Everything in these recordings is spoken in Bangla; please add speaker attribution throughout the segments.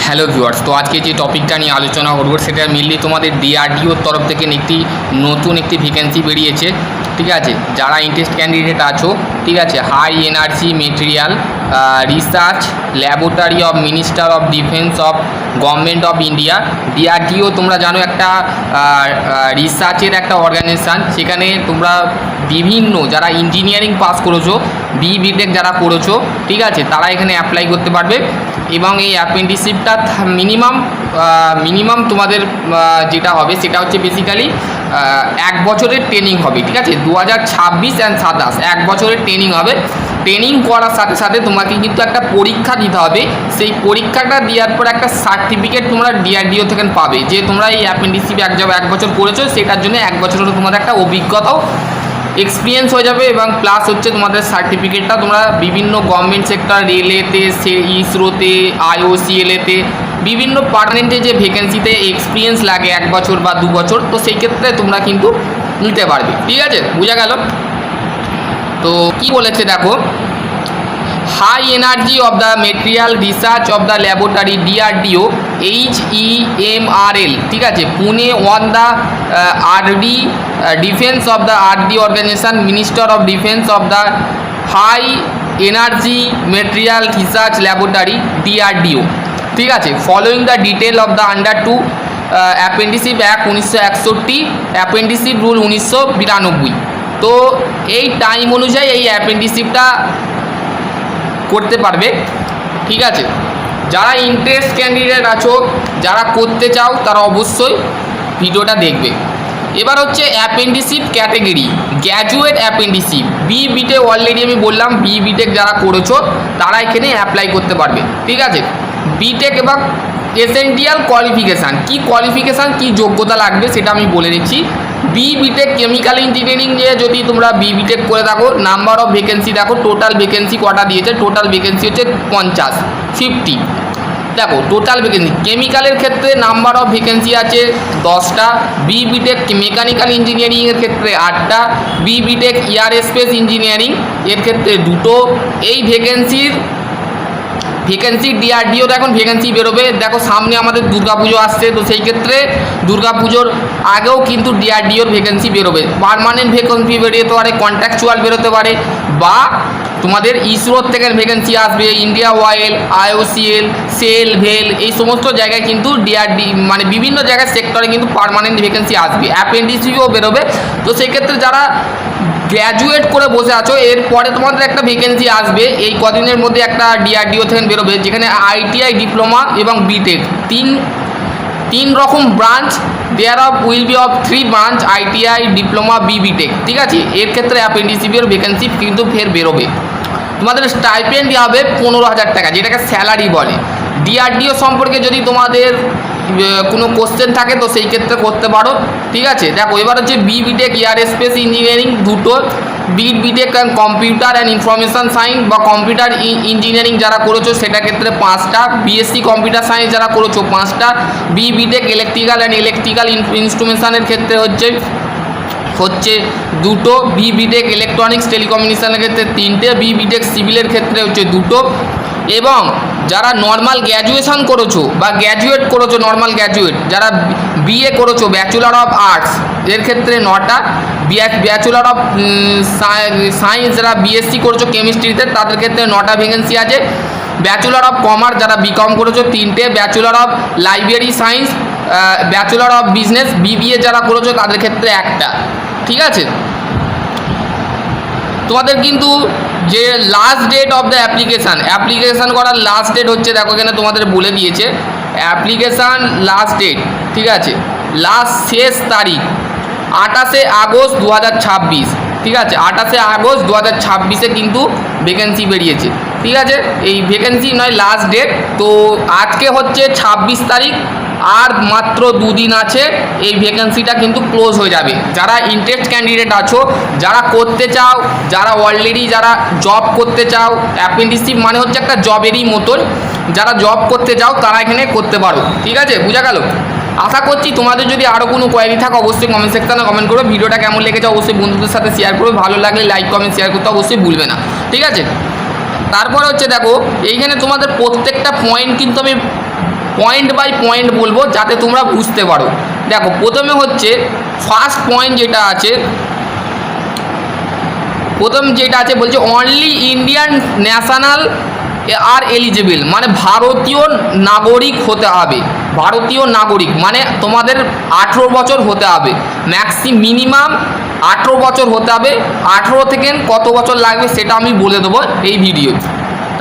Speaker 1: হ্যালো ভিউয়ার্স, তো আজকে যে টপিকটা নিয়ে আলোচনা করব সেটা মেনলি তোমাদের ডিআরডিওর তরফ থেকে নতুন একটি ভ্যাকেন্সি বেরিয়েছে। ঠিক আছে, যারা ইন্টারেস্ট ক্যান্ডিডেট আছো, ঠিক আছে, high energy material research laboratory of minister of defence of government of India. DRDO তোমরা জানো একটা রিসার্চের একটা অর্গানাইজেশান। সেখানে তোমরা বিভিন্ন যারা ইঞ্জিনিয়ারিং পাস করেছো, বিটেক যারা করেছো, ঠিক আছে, তারা এখানে অ্যাপ্লাই করতে পারবে। এবং এই অ্যাপ্রেন্টিসশিপটা মিনিমাম তোমাদের যেটা হবে সেটা হচ্ছে বেসিক্যালি 1 বছরের ট্রেনিং হবে। ঠিক আছে, 2026 অ্যান্ড 27 1 বছরের ট্রেনিং হবে। ট্রেনিং করার সাথে সাথে তোমাকে কিন্তু একটা পরীক্ষা দিতে হবে। সেই পরীক্ষাটা দেওয়ার পর একটা সার্টিফিকেট তোমরা ডিআরডিও থেকে পাবে যে তোমরা এই অ্যাপ্রেন্টিসশিপ 1 বছর করেছো, সেটার জন্য 1 বছরের তোমাদের একটা অভিজ্ঞতাও এক্সপিরিয়েন্স হয়ে যাবে। এবং প্লাস হচ্ছে তোমাদের সার্টিফিকেটটা তোমরা বিভিন্ন গভর্নমেন্ট সেক্টর, রেলেতে, ইসরোতে, আইওসিএলেতে, বিভিন্ন পার্মানেন্টে যে ভ্যাকেন্সিতে এক্সপিরিয়েন্স লাগে 1 বছর বা 2 বছর, তো সেই ক্ষেত্রে তোমরা কিন্তু নিতে পারবে। ঠিক আছে, বোঝা গেল? তো কি বলেছে দেখো, high energy of the material research of the laboratory DRDO HEMRL, ঠিক আছে, Pune one the RD defence of the RD organisation, minister of defence of the high energy material research laboratory DRDO. ঠিক আছে, following the detail of the under 2 apprenticeship act 1961, apprenticeship rule 1992। তো এই টাইম অনুযায়ী এই অ্যাপ্রেন্টিসশিপটা করতে পারবে। ঠিক আছে, যারা ইন্টারেস্ট ক্যান্ডিডেট আছো, যারা করতে চাও, তারা অবশ্যই ভিডিওটা দেখবে। এবার হচ্ছে apprenticeship category, graduate apprenticeship BTech. Already আমি বললাম বিটেক যারা করেছো তারা এখানে অ্যাপ্লাই করতে পারবে। ঠিক আছে, বিটেক এবং এসেনশিয়াল কোয়ালিফিকেশান, কি যোগ্যতা লাগবে সেটা আমি বলে দিচ্ছি। বিটেক কেমিক্যাল ইঞ্জিনিয়ারিং নিয়ে যদি তোমরা বিটেক করে থাকো, নাম্বার অফ ভ্যাকেন্সি দেখো, টোটাল ভ্যাকেন্সি কটা দিয়েছে, টোটাল ভ্যাকেন্সি হচ্ছে 50 দেখো টোটাল ভ্যাকেন্সি। কেমিক্যালের ক্ষেত্রে নাম্বার অফ ভ্যাকেন্সি আছে 10টা, বিটেক মেকানিক্যাল ইঞ্জিনিয়ারিংয়ের ক্ষেত্রে 8টা, বিটেক এয়ারস্পেস ইঞ্জিনিয়ারিং এর ক্ষেত্রে 2টো। এই ভ্যাকেন্সি ডিআরডিওর এখন ভ্যাকেন্সি বেরোবে। দেখো সামনে আমাদের দুর্গাপুজো আসছে, তো সেই ক্ষেত্রে দুর্গাপুজোর আগেও কিন্তু ডিআরডিওর ভ্যাকেন্সি বেরোবে। পার্মানেন্ট ভ্যাকেন্সি বেরোতে পারে, কন্ট্রাকচুয়াল বেরোতে পারে, বা তোমাদের ইসরোর থেকে ভ্যাকেন্সি আসবে, ইন্ডিয়া অয়েল, আইওসিএল, সেল, ভেল, এই সমস্ত জায়গায় কিন্তু মানে বিভিন্ন জায়গায় সেক্টরে কিন্তু পার্মানেন্ট ভ্যাকেন্সি আসবে। অ্যাপ্রেন্টিসশিপও বেরোবে। তো সেই ক্ষেত্রে যারা গ্র্যাজুয়েট করে বসে আছো, এরপরে তোমাদের একটা ভ্যাকেন্সি আসবে এই কদিনের মধ্যে, একটা ডিআরডিও থেকে বেরোবে, যেখানে আইটিআই, ডিপ্লোমা এবং বিটেক তিন রকম branch, there of will be of 3 branch, ITI, diploma, BTech. ঠিক আছে, এর ক্ষেত্রে অ্যাপ্রেন্টিসশিপের ভ্যাকেন্সি কিন্তু ফের বেরোবে। তোমাদের স্টাইপেন্ড হবে 15,000 টাকা, যেটাকে স্যালারি বলে। ডিআরডিও সম্পর্কে যদি তোমাদের কোনো কোশ্চেন থাকে তো সেই ক্ষেত্রে করতে পারো। ঠিক আছে, দেখো এবার হচ্ছে বিটেক এয়ারস্পেস ইঞ্জিনিয়ারিং 2টো, B Tech and computer and information science বা কম্পিউটার ইঞ্জিনিয়ারিং যারা করেছো সেটা ক্ষেত্রে 5টা, বিএসসি কম্পিউটার সায়েন্স যারা করেছো 5টা, বিটেক ইলেকট্রিক্যাল অ্যান্ড ইলেকট্রিক্যাল ইনস্ট্রুমেন্টেশনের ক্ষেত্রে হচ্ছে 2টো, বিটেক ইলেকট্রনিক্স টেলিকমিউনিকেশনের ক্ষেত্রে 3টে, বিটেক সিভিলের ক্ষেত্রে হচ্ছে 2টো। এবং যারা নর্মাল গ্র্যাজুয়েশন করেছো বা গ্র্যাজুয়েট করেছো, নর্মাল গ্র্যাজুয়েট যারা বিএ করেছো, ব্যাচেলর অফ আর্টস এর ক্ষেত্রে 9টা, ব্যাচেলর অফ সায়েন্স যারা বিএসসি করেছো কেমিস্ট্রিতে তাদের ক্ষেত্রে 9টা ভ্যাকেন্সি আছে। ব্যাচেলর অফ কমার্স যারা বিকম করেছো 3টে, bachelor of library science, bachelor of business BBA যারা করেছো তাদের ক্ষেত্রে 1টা। ঠিক আছে, তোমাদের কিন্তু যে last date of the application করার লাস্ট ডেট হচ্ছে, দেখো এখানে তোমাদের বলে দিয়েছে অ্যাপ্লিকেশান লাস্ট ডেট। ঠিক আছে, শেষ তারিখ 28শে আগস্ট 2026। ঠিক আছে, 28শে আগস্ট 2026-এ কিন্তু ভ্যাকেন্সি বেরিয়েছে। ঠিক আছে, এই ভ্যাকেন্সি নয়, লাস্ট ডেট। তো আজকে হচ্ছে 26 তারিখ, আর মাত্র 2 দিন আছে, এই ভ্যাকেন্সিটা কিন্তু ক্লোজ হয়ে যাবে। যারা ইন্টারেস্ট ক্যান্ডিডেট আছো, যারা করতে চাও, যারা অলরেডি যারা জব করতে চাও, অ্যাপ্রেন্টিসশিপ মানে হচ্ছে একটা জবেরই মতন, যারা জব করতে চাও তারা এখানে করতে পারো। ঠিক আছে, বোঝা গেল? আশা করছি তোমাদের যদি আরও কোনো কোয়ারি থাকে অবশ্যই কমেন্ট সেকশনে কমেন্ট করো। ভিডিওটা কেমন লেগেছে অবশ্যই বন্ধুদের সাথে শেয়ার করো। ভালো লাগলে লাইক কমেন্ট শেয়ার করতে অবশ্যই ভুলবে না। ঠিক আছে, তারপরে হচ্ছে দেখো এইখানে তোমাদের প্রত্যেকটা পয়েন্ট কিন্তু আমি পয়েন্ট বাই পয়েন্ট বলবো যাতে তোমরা বুঝতে পারো। দেখো প্রথমে হচ্ছে ফার্স্ট পয়েন্ট যেটা আছে, প্রথম যেটা আছে বলছে only Indian national are eligible, মানে ভারতীয় নাগরিক হতে হবে। ভারতীয় নাগরিক মানে তোমাদের 18 বছর হতে হবে, মিনিমাম 18 বছর হতে হবে। 18 থেকে কত বছর লাগবে সেটা আমি বলে দেবো এই ভিডিও।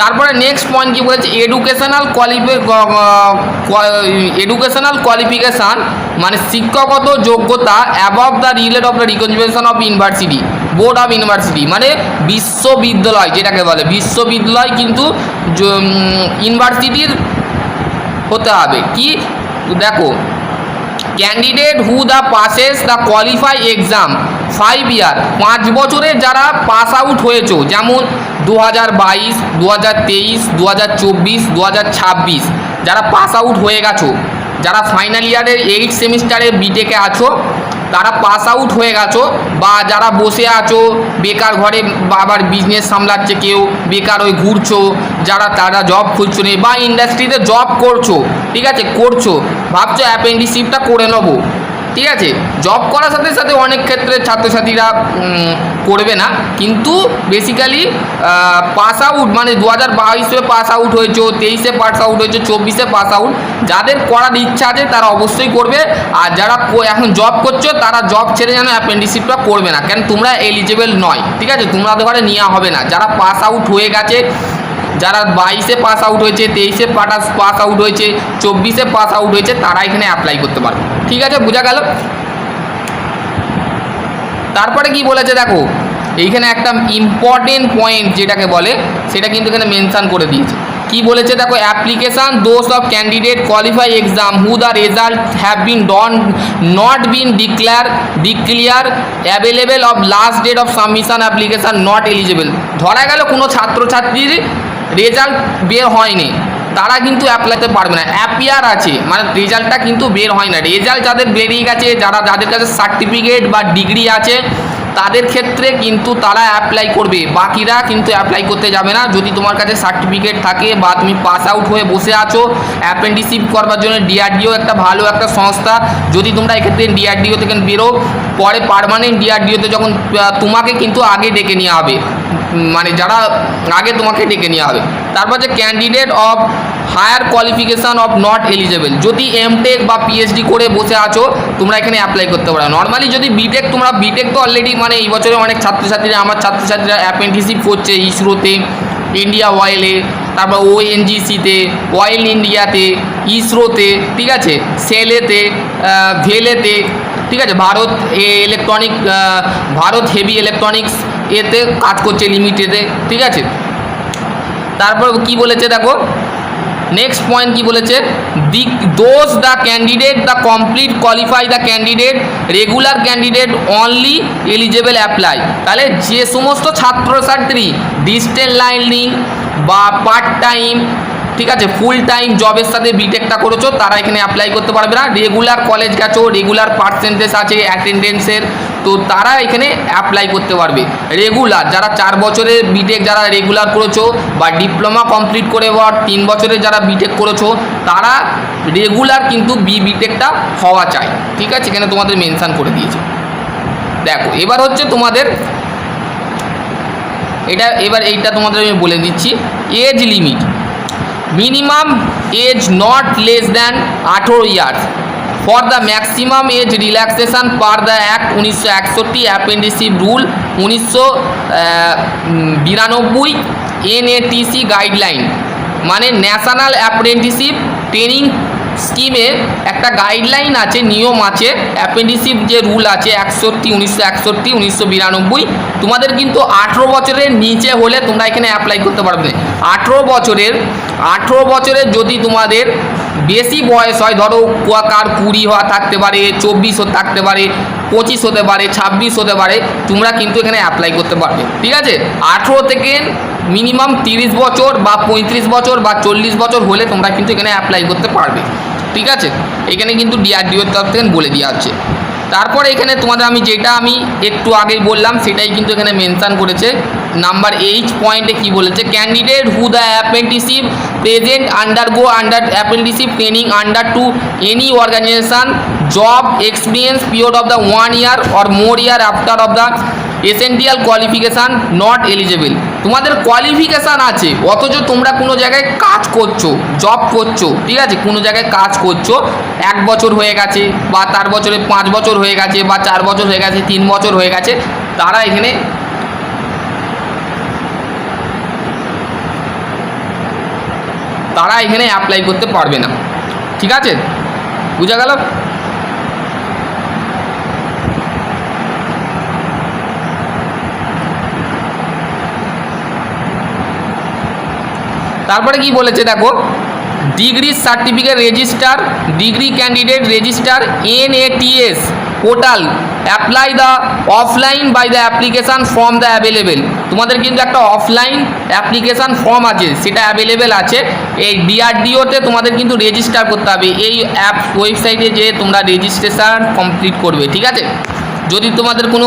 Speaker 1: তারপরে নেক্সট পয়েন্ট কি বলেছে, এডুকেশনাল কোয়ালিফিকেশান মানে শিক্ষাগত যোগ্যতা above the relate of the recognition of university, board of university, মানে বিশ্ববিদ্যালয় যেটাকে বলে, বিশ্ববিদ্যালয় কিন্তু ইউনিভার্সিটির হতে হবে। কি দেখো, candidate who the passes the qualify exam 5 ইয়ার, 5 বছরে যারা পাস আউট হয়েছো, যেমন 2022, 2023, 2024, 2026 যারা পাস আউট হয়ে গেছো, যারা ফাইনাল ইয়ারের 8 সেমিস্টারে বিটেকে আছো তারা পাস আউট হয়ে গেছো, বা যারা বসে আছো বেকার ঘরে আবার বিজনেস সামলাচ্ছে, কেউ বেকার ওই ঘুরছো, তারা জব খুঁজছো না, বা ইন্ডাস্ট্রিতে জব করছো, ঠিক আছে করছো, ভাবছো অ্যাপেন্ডিসিপটা করে নেবো, ঠিক আছে। জব করার সাথে সাথে অনেক ক্ষেত্রে ছাত্রছাত্রীরা করবে না, কিন্তু বেসিক্যালি পাস আউট মানে 2022-এ পাস আউট হয়েছো, 23-এ পাস আউট হয়েছো, 24-এ পাস আউট, যাদের করার ইচ্ছা আছে তারা অবশ্যই করবে। আর যারা এখন জব করছো তারা জব ছেড়ে যেন অ্যাপেন্ডিসিপটা করবে না, কেন তোমরা এলিজিবল নয়, ঠিক আছে, তোমাদের ঘরে নেওয়া হবে না। যারা পাস আউট হয়ে গেছে, যারা 22-এ পাস আউট হয়েছে, 23-এ পাস আউট হয়েছে, 24-এ পাস আউট হয়েছে, তারা এখানে অ্যাপ্লাই করতে পারবে, ঠিক আছে, বোঝা গেল। তারপরে কি বলেছে দেখো, এইখানে একটা ইম্পর্টেন্ট পয়েন্ট যেটাকে বলে সেটা কিন্তু এখানে মেনশন করে দিয়েছে। কি বলেছে দেখো, application those of candidate qualify exam who the result have been not been declare available of last date of submission application not eligible. ধরা গেল কোনো ছাত্রছাত্রীর রেজাল্ট বের হয়নি, তারা কিন্তু অ্যাপ্লাইতে পারবে না। অ্যাপিয়ার আছে মানে রেজাল্টটা কিন্তু বের হয় না, রেজাল্ট যাদের বেরিয়ে গেছে, যাদের কাছে সার্টিফিকেট বা ডিগ্রি আছে তাদের ক্ষেত্রে কিন্তু তারা অ্যাপ্লাই করবে, বাকিরা কিন্তু অ্যাপ্লাই করতে যাবে না। যদি তোমার কাছে সার্টিফিকেট থাকে বা তুমি পাস আউট হয়ে বসে আছো, অ্যাপেন্ডিসিপ করবার জন্য ডিআরডিও একটা ভালো একটা সংস্থা, যদি তোমরা এক্ষেত্রে ডিআরডিও থেকে বেরো, পরে পার্মানেন্ট ডিআরডিওতে যখন তোমাকে কিন্তু আগে ডেকে নেওয়া হবে, মানে যারা আগে তোমাকে ডেকে নেওয়া হবে। তারপর যে candidate of higher qualification of not eligible, যদি এমটেক বা পিএইচডি করে বসে আছো তোমরা এখানে অ্যাপ্লাই করতে পারো। নর্মালি যদি বিটেক, তোমরা বিটেক তো অলরেডি মানে এই বছরে অনেক ছাত্রছাত্রীরা, আমার ছাত্রছাত্রীরা অ্যাপেন্টিসিপ করছে ইসরোতে, ইন্ডিয়া অয়েলে, তারপর ওএনজিসিতে, অয়েল ইন্ডিয়াতে, ইসরোতে, ঠিক আছে, সেলেতে, ভেলেতে, ঠিক আছে, ভারত হেভি ইলেকট্রনিক্স এতে কাজ করছে লিমিটেডে, ঠিক আছে। তারপর কি বলেছে দেখো, নেক্সট পয়েন্ট কি বলেছে, those the candidate the complete qualify the candidate regular candidate only eligible apply. তাহলে যে সমস্ত ছাত্রছাত্রী ডিস্টেন্স লার্নিং বা পার্ট টাইম, ঠিক আছে, ফুল টাইম জবের সাথে বিটেকটা করেছো তারা এখানে অ্যাপ্লাই করতে পারবে না। রেগুলার কলেজ গেছো, রেগুলার পার্সেন্টেজ আছে অ্যাটেন্ডেন্সের, তো তারা এখানে অ্যাপ্লাই করতে পারবে। রেগুলার যারা 4 বছরের বিটেক যারা রেগুলার করেছো, বা ডিপ্লোমা কমপ্লিট করে বা 3 বছরের যারা বিটেক করেছো, তারা রেগুলার কিন্তু বিটেকটা হওয়া চাই, ঠিক আছে, এখানে তোমাদের মেনশান করে দিয়েছে। দেখো এবার হচ্ছে তোমাদের এইটা তোমাদের আমি বলে দিচ্ছি, age limit minimum age not less than 18 years for the maximum age relaxation per the Act 1961 appendicic rule 1992 NATC guideline, মানে ন্যাশনাল অ্যাপ্রেন্টিসশিপ ট্রেনিং স্কিমে একটা গাইডলাইন আছে, নিয়ম আছে, অ্যাপেন্ডিসিপ যে রুল আছে 1961, 1992, তোমাদের কিন্তু 18 বছরের নিচে হলে তোমরা এখানে অ্যাপ্লাই করতে পারবে। 18 বছরের যদি তোমাদের বেশি বয়স হয়, ধরো কার 20 হওয়া থাকতে পারে, 24 থাকতে পারে, 25 হতে পারে, 26 হতে পারে, তোমরা কিন্তু এখানে অ্যাপ্লাই করতে পারবে, ঠিক আছে। 18 থেকে মিনিমাম 30 বছর বা 35 বছর বা 40 বছর হলে তোমরা কিন্তু এখানে অ্যাপ্লাই করতে পারবে, ঠিক আছে। এখানে কিন্তু ডিআরডিওর তরফ থেকে বলে দেওয়া হচ্ছে। তারপরে এখানে তোমাদের আমি যেটা একটু আগেই বললাম সেটাই কিন্তু এখানে মেনশান করেছে, নাম্বার এইচ পয়েন্টে কি বলেছে, candidate who the apprenticeship present undergo under apprenticeship training under to any organisation job experience period of the 1 year or more year after of the essential qualification not eligible. তোমাদের কোয়ালিফিকেশান আছে অথচ তোমরা কোনো জায়গায় কাজ করছো, জব করছো, ঠিক আছে, কোনো জায়গায় কাজ করছো, 1 বছর হয়ে গেছে বা তার বছরে 5 বছর হয়ে গেছে বা 4 বছর হয়ে গেছে, 3 বছর হয়ে গেছে, তারা এখানে অ্যাপ্লাই করতে পারবে না। ঠিক আছে, বুঝা গেল? তারপরে কি বলেছে দেখো, degree certificate register, degree candidate register NATS portal apply the offline by the application form the available. তোমাদের কিন্তু একটা অফলাইন অ্যাপ্লিকেশান ফর্ম আছে, সেটা অ্যাভেলেবেল আছে। এই DRDOতে তোমাদের কিন্তু রেজিস্টার করতে হবে, এই অ্যাপ ওয়েবসাইটে যে তোমরা রেজিস্ট্রেশন কমপ্লিট করবে। ঠিক আছে, যদি তোমাদের কোনো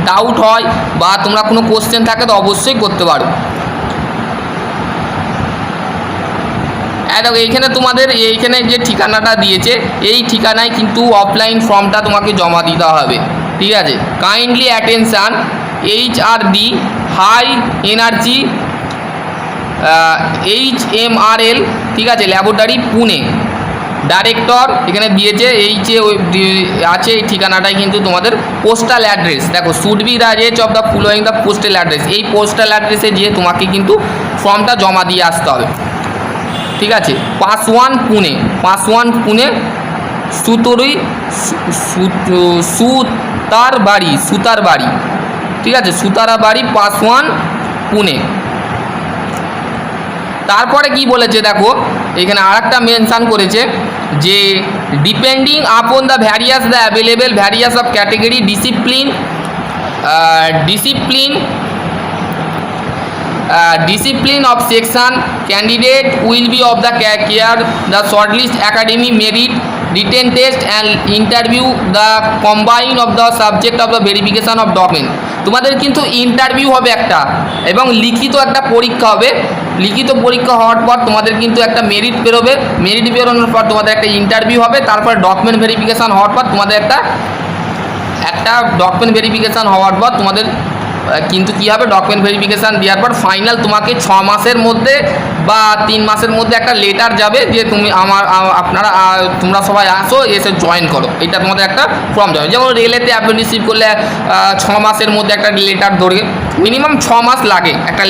Speaker 1: ডাউট হয় বা তোমরা কোনো কোশ্চেন থাকে তো অবশ্যই করতে পারো। দেখো এইখানে তোমাদের এইখানে যে ঠিকানাটা দিয়েছে এই ঠিকানায় কিন্তু অফলাইন ফর্মটা তোমাকে জমা দিতে হবে। ঠিক আছে, kindly attention HRD high energy HMRL, ঠিক আছে, ল্যাবরেটরি পুনে, ডাইরেক্টর এখানে দিয়েছে, এই যে আছে এই ঠিকানাটাই কিন্তু তোমাদের পোস্টাল অ্যাড্রেস। দেখো, should be the range of the following the postal address, এই পোস্টাল অ্যাড্রেসে গিয়ে তোমাকে কিন্তু ফর্মটা জমা দিয়ে আসতে হবে। ঠিক আছে, পাসওয়ান পুনে, পাসওয়ান পুনে, সুতারবাড়ি, ঠিক আছে, সুতারবাড়ি পাসওয়ান পুনে। তারপরে কি বলেছে দেখো, এখানে আরেকটা মেনশান করেছে যে depending upon the various the available various of category discipline of section, candidate will be of the care the shortlist academy merit written test and interview the combine of the subject of the verification of document। তোমাদের কিন্তু ইন্টারভিউ হবে একটা এবং লিখিত একটা পরীক্ষা হবে। লিখিত পরীক্ষা হওয়ার পর তোমাদের কিন্তু একটা মেরিট বেরোবে, মেরিট বেরোনোর পর তোমাদের একটা ইন্টারভিউ হবে, তারপর ডকুমেন্ট ভেরিফিকেশান হওয়ার পর তোমাদের একটা ডকুমেন্ট ভেরিফিকেশান হওয়ার পর তোমাদের কিন্তু কী হবে, ডকুমেন্ট ভেরিফিকেশান দেওয়ার পর ফাইনাল তোমাকে 6 মাসের মধ্যে বা 3 মাসের মধ্যে একটা লেটার যাবে যে তোমরা সবাই আসো, এসে জয়েন করো। এটা তোমাদের একটা ফর্ম যাবে। যেমন রেলেতে অ্যাপ্রেন্টিসশিপ করলে 6 মাসের মধ্যে একটা লেটার ধরে, মিনিমাম 6 মাস লাগে একটা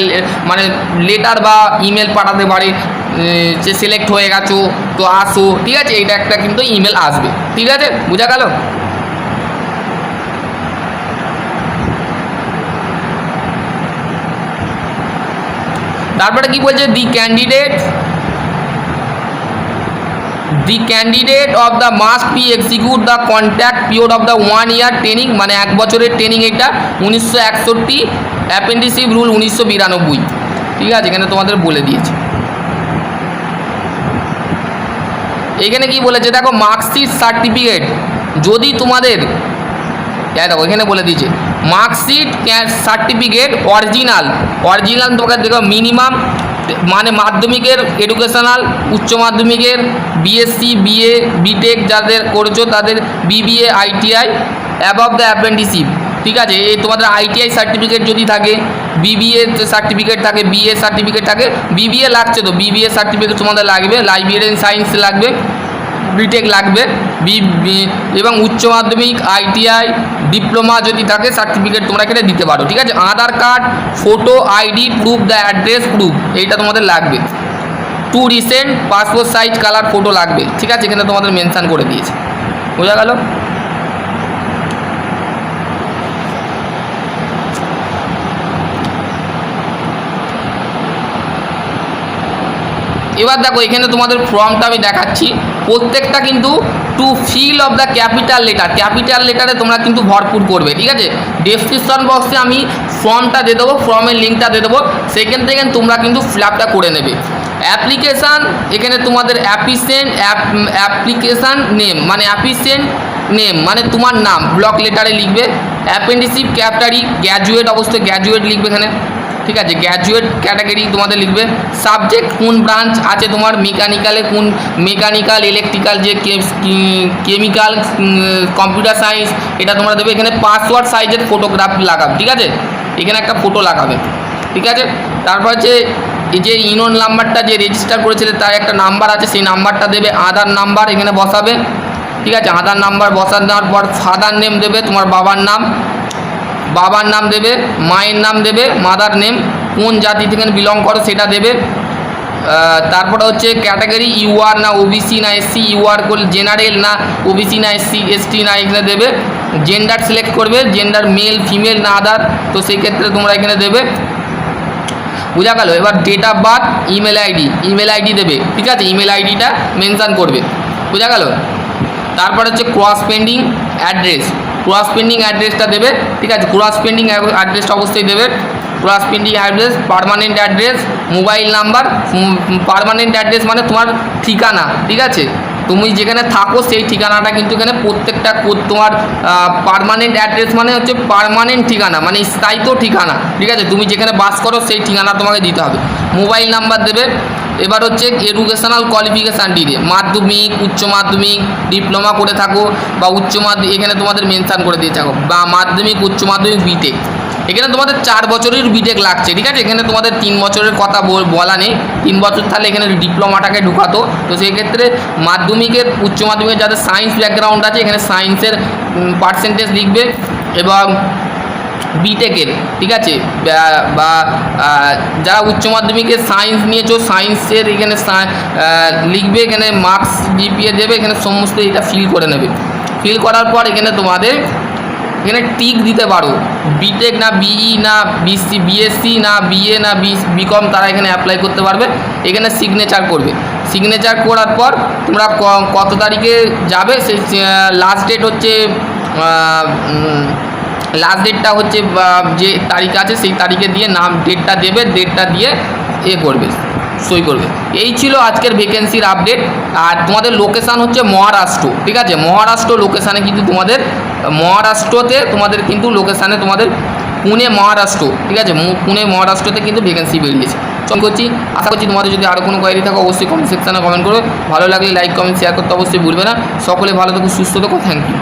Speaker 1: মানে লেটার বা ইমেল পাঠাতে পারে যে সিলেক্ট হয়ে গেছো তো আসো। ঠিক আছে, এটা একটা কিন্তু ইমেল আসবে। ঠিক আছে, বোঝা গেল? তারপরে কি বলছে, the candidate of the must be execute the contact period of the 1 year training, মানে 1 বছরের ট্রেনিং। এটা 1961 অ্যাপ্রেন্টিসশিপ রুল 1992। ঠিক আছে, এখানে তোমাদের বলে দিয়েছে। এখানে কি বলেছে দেখো, মার্কশিট সার্টিফিকেট যদি তোমাদের দেখো এখানে বলে দিয়েছে মার্কশিট সার্টিফিকেট অরিজিনাল তোমাকে দেখো মিনিমাম মানে মাধ্যমিকের এডুকেশনাল, উচ্চ মাধ্যমিকের BSc BA BTech যাদের করেছো তাদের BBA ITI above the apprenticeship. ঠিক আছে, এই তোমাদের ITI সার্টিফিকেট যদি থাকে, BBA সার্টিফিকেট থাকে, BA সার্টিফিকেট থাকে, BBA লাগছে তো BBA সার্টিফিকেট তোমাদের লাগবে, লাইব্রেরিয়ান সায়েন্স লাগবে, BTech লাগবে, এবং উচ্চ মাধ্যমিক ITI ডিপ্লোমা যদি থাকে সার্টিফিকেট তোমরা এখানে দিতে পারো। ঠিক আছে, Aadhaar card, photo, ID proof, the address proof এইটা তোমাদের লাগবে। 2 recent passport size colour photo লাগবে। ঠিক আছে, এখানে তোমাদের মেনশান করে দিয়েছে। বোঝা গেল? এবার দেখো এখানে তোমাদের ফর্মটা আমি দেখাচ্ছি, প্রত্যেকটা কিন্তু to fill of the capital লেটারে তোমরা কিন্তু ভরপুর করবে। ঠিক আছে, ডেসক্রিপশন বক্সে আমি ফর্মটা দিয়ে দেবো, ফর্মের লিঙ্কটা দিয়ে দেবো, সেখান থেকে তোমরা কিন্তু ফিল আপটা করে নেবে। অ্যাপ্লিকেশান, এখানে তোমাদের অ্যাপ্লিকেশান নেম মানে তোমার নাম ব্লক লেটারে লিখবে। অ্যাপ্রেন্টিসশিপ ক্যাটাগরি গ্র্যাজুয়েট, অবশ্যই গ্র্যাজুয়েট লিখবে এখানে। ঠিক আছে। গ্র্যাজুয়েট ক্যাটাগরি তোমাদের লিখবে। সাবজেক্ট কোন ব্রাঞ্চ আছে তোমার, মেকানিক্যালে কোন, মেকানিক্যাল, ইলেকট্রিক্যাল, যে কেমিক্যাল, কম্পিউটার সায়েন্স, এটা তোমরা দেবে। এখানে পাসওয়ার্ড সাইজের ফটোগ্রাফ লাগাবে, ঠিক আছে, এখানে একটা ফটো লাগাবে, ঠিক আছে। তারপর হচ্ছে এই যে ইউনিয়ন নাম্বারটা যে রেজিস্টার করেছিলে তার একটা নাম্বার আছে, সেই নাম্বারটা দেবে। আধার নাম্বার এখানে বসাবে, ঠিক আছে। আধার নাম্বার বসানোর পর ফাদার নেম দেবে, তোমার বাবার নাম দেবে, মায়ের নাম দেবে, মাদার নেম, কোন জাতি থেকে বিলং করো সেটা দেবে। তারপরে হচ্ছে ক্যাটাগরি ইউআর না ওবিসি না এসসি, ইউআর করলে জেনারেল না ওবিসি না এসসি এসটি না, এখানে দেবে। জেন্ডার সিলেক্ট করবে, জেন্ডার মেল ফিমেল না আদার, তো সেই ক্ষেত্রে তোমরা এখানে দেবে, বোঝা গেল। এবার date of birth, email ID দেবে, ঠিক আছে, ইমেল আইডিটা মেনশান করবে, বোঝা গেল। তারপর হচ্ছে ক্রস পেন্ডিং অ্যাড্রেসটা দেবে, ঠিক আছে। ক্রস পেন্ডিং অ্যাড্রেসটা অবশ্যই দেবে। Cross pending address, permanent address, mobile number. Permanent address মানে তোমার ঠিকানা, ঠিক আছে, তুমি যেখানে থাকো সেই ঠিকানাটা কিন্তু এখানে প্রত্যেকটা তোমার পার্মানেন্ট অ্যাড্রেস মানে হচ্ছে পার্মানেন্ট ঠিকানা, মানে স্থায়িত্ব ঠিকানা, ঠিক আছে, তুমি যেখানে বাস করো সেই ঠিকানা তোমাকে দিতে হবে। মোবাইল নাম্বার দেবে। এবার হচ্ছে এডুকেশনাল কোয়ালিফিকেশান দিবে, মাধ্যমিক, উচ্চ মাধ্যমিক, ডিপ্লোমা করে থাকো বা উচ্চ মাধ্যমিক, এখানে তোমাদের মেনশান করে দিয়ে থাকো, বা মাধ্যমিক, উচ্চ মাধ্যমিক, বিটেক। এখানে তোমাদের 4 বছরের বিটেক লাগছে, ঠিক আছে, এখানে তোমাদের 3 বছরের কথা বলা নেই। 3 বছর তাহলে এখানে ডিপ্লোমাটাকে ঢুকাতো, তো সেই ক্ষেত্রে মাধ্যমিকের, উচ্চ মাধ্যমিকের যাদের সায়েন্স ব্যাকগ্রাউন্ড আছে এখানে সায়েন্সের পার্সেন্টেজ লিখবে, এবং বিটেকের, ঠিক আছে, বা যারা উচ্চ মাধ্যমিকে সায়েন্স নিয়েছো সায়েন্সের এখানে লিখবে, এখানে মার্কস জিপিএ দেবে, এখানে সমস্ত এটা ফিল করে নেবে। ফিল করার পর এখানে তোমাদের এখানে টিক দিতে পারো, বিটেক না বিই না বিএসসি না বিএ না বিকম, তারা এখানে অ্যাপ্লাই করতে পারবে। এখানে সিগনেচার করবে, সিগনেচার করার পর তোমরা কত তারিখে যাবে সেই লাস্ট ডেট হচ্ছে, লাস্ট ডেটটা হচ্ছে যে তারিখ আছে সেই তারিখে দিয়ে নাম ডেটটা দেবে, ডেটটা দিয়ে করবে, সই করবে। এই ছিল আজকের ভ্যাকেন্সির আপডেট। আর তোমাদের লোকেশান হচ্ছে মহারাষ্ট্র, ঠিক আছে, মহারাষ্ট্র লোকেশানে কিন্তু তোমাদের, মহারাষ্ট্রতে তোমাদের কিন্তু লোকেশানে তোমাদের পুনে মহারাষ্ট্র, ঠিক আছে, পুনে মহারাষ্ট্রতে কিন্তু ভ্যাকেন্সি বেরিয়েছে। আশা করছি তোমাদের যদি আরও কোনো কোয়ারি থাকে অবশ্যই কমেন্ট সেকশানে কমেন্ট করবে। ভালো লাগলে লাইক কমেন্ট শেয়ার করতে অবশ্যই ভুলবে না। সকলে ভালো থাকো, সুস্থ থাকো, থ্যাংক ইউ।